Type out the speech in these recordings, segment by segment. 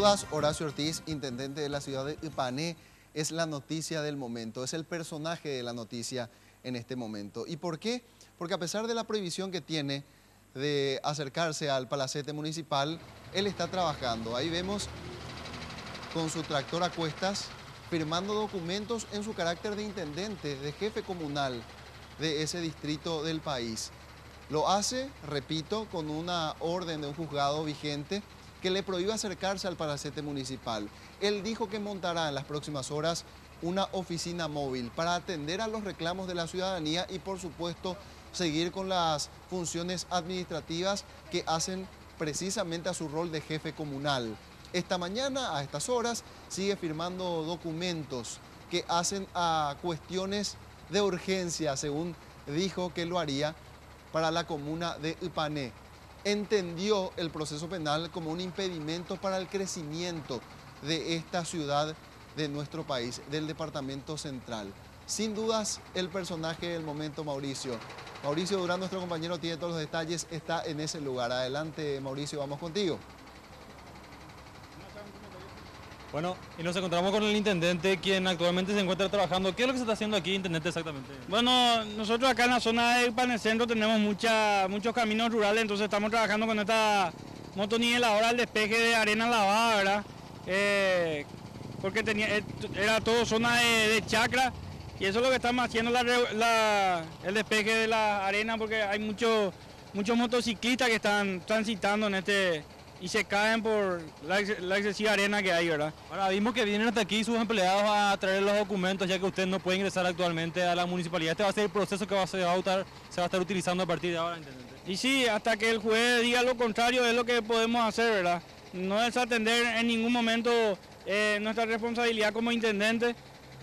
dudas, Horacio Ortiz, intendente de la ciudad de Ipané, es la noticia del momento, es el personaje de la noticia en este momento. ¿Y por qué? Porque a pesar de la prohibición que tiene de acercarse al palacete municipal, él está trabajando. Ahí vemos con su tractor a cuestas, firmando documentos en su carácter de intendente, de jefe comunal de ese distrito del país. Lo hace, repito, con una orden de un juzgado vigente que le prohíbe acercarse al palacete municipal. Él dijo que montará en las próximas horas una oficina móvil para atender a los reclamos de la ciudadanía y, por supuesto, seguir con las funciones administrativas que hacen precisamente a su rol de jefe comunal. Esta mañana, a estas horas, sigue firmando documentos que hacen a cuestiones de urgencia, según dijo que lo haría para la comuna de Ipané. Entendió el proceso penal como un impedimento para el crecimiento de esta ciudad de nuestro país, del departamento central. Sin dudas, el personaje del momento, Mauricio. Mauricio Durán, nuestro compañero, tiene todos los detalles, está en ese lugar. Adelante, Mauricio, vamos contigo. Bueno, y nos encontramos con el intendente, quien actualmente se encuentra trabajando. ¿Qué es lo que se está haciendo aquí, intendente, exactamente? Bueno, nosotros acá en la zona del Panecentro tenemos muchos caminos rurales, entonces estamos trabajando con esta motoniveladora al despeje de arena lavada, ¿verdad? Porque era todo zona de chacra, y eso es lo que estamos haciendo, el despeje de la arena, porque hay muchos motociclistas que están transitando en y se caen por la excesiva arena que hay, ¿verdad? Ahora, vimos que vienen hasta aquí sus empleados a traer los documentos, ya que usted no puede ingresar actualmente a la municipalidad. Este va a ser el proceso que se va a estar utilizando a partir de ahora, intendente. Y sí, hasta que el juez diga lo contrario es lo que podemos hacer, ¿verdad? No desatender en ningún momento nuestra responsabilidad como intendente.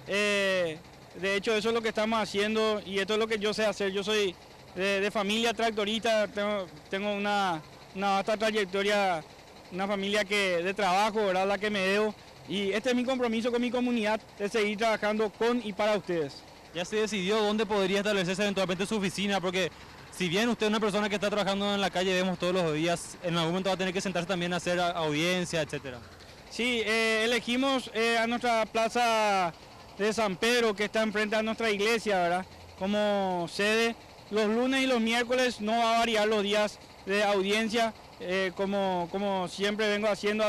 De hecho, eso es lo que estamos haciendo y esto es lo que yo sé hacer. Yo soy de familia tractorista, tengo una vasta trayectoria, una familia de trabajo, ¿verdad? La que me debo, y este es mi compromiso con mi comunidad, de seguir trabajando con y para ustedes. ¿Ya se decidió dónde podría establecerse eventualmente su oficina? Porque si bien usted es una persona que está trabajando en la calle, vemos todos los días, en algún momento va a tener que sentarse también a hacer audiencia, etcétera. Sí, elegimos a nuestra plaza de San Pedro, que está enfrente a nuestra iglesia, ¿verdad? Como sede. Los lunes y los miércoles no va a variar los días de audiencia, como siempre vengo haciendo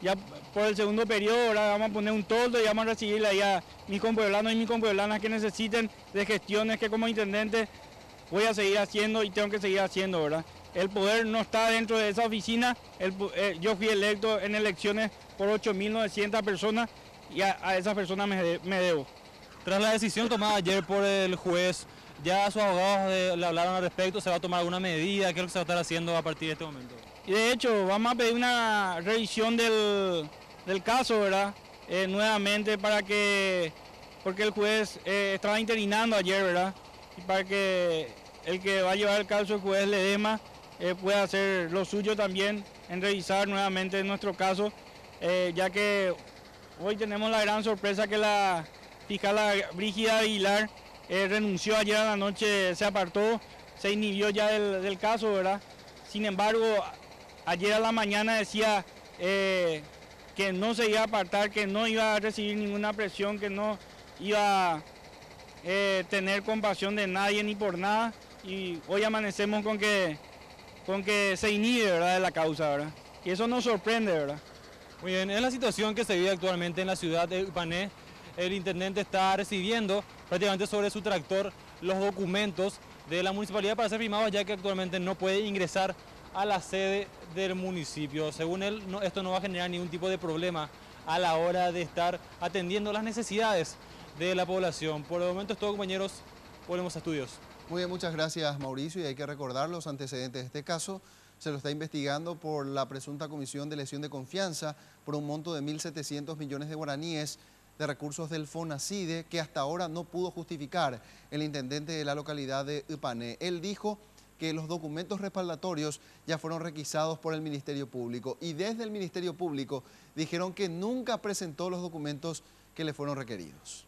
ya por el segundo periodo. Ahora vamos a poner un toldo y vamos a recibirle ahí a mis compueblanos y mis compueblanas que necesiten de gestiones que como intendente voy a seguir haciendo y tengo que seguir haciendo, ¿verdad? El poder no está dentro de esa oficina. Yo fui electo en elecciones por 8.900 personas y a esas personas me debo. Tras la decisión tomada ayer por el juez, ¿ya sus abogados le hablaron al respecto? ¿Se va a tomar alguna medida? ¿Qué es lo que se va a estar haciendo a partir de este momento? Y de hecho, vamos a pedir una revisión del caso, ¿verdad? Nuevamente porque el juez estaba interinando ayer, ¿verdad? Y para que el que va a llevar el caso, el juez Ledesma, pueda hacer lo suyo también en revisar nuevamente nuestro caso, ya que hoy tenemos la gran sorpresa que la fiscal Brígida Aguilar renunció ayer a la noche, se apartó, se inhibió ya del caso, ¿verdad? Sin embargo, ayer a la mañana decía que no se iba a apartar, que no iba a recibir ninguna presión, que no iba a tener compasión de nadie ni por nada, y hoy amanecemos con que se inhibe, ¿verdad?, de la causa, ¿verdad? Y eso nos sorprende, ¿verdad? Muy bien, en la situación que se vive actualmente en la ciudad de Ipané, el intendente está recibiendo prácticamente sobre su tractor los documentos de la municipalidad para ser firmados, ya que actualmente no puede ingresar a la sede del municipio. Según él, esto no va a generar ningún tipo de problema a la hora de estar atendiendo las necesidades de la población. Por el momento es todo, compañeros, volvemos a estudios. Muy bien, muchas gracias, Mauricio, y hay que recordar los antecedentes de este caso. Se lo está investigando por la presunta comisión de lesión de confianza por un monto de 1.700 millones de guaraníes de recursos del FONACIDE, que hasta ahora no pudo justificar el intendente de la localidad de Ipané. Él dijo que los documentos respaldatorios ya fueron requisados por el Ministerio Público, y desde el Ministerio Público dijeron que nunca presentó los documentos que le fueron requeridos.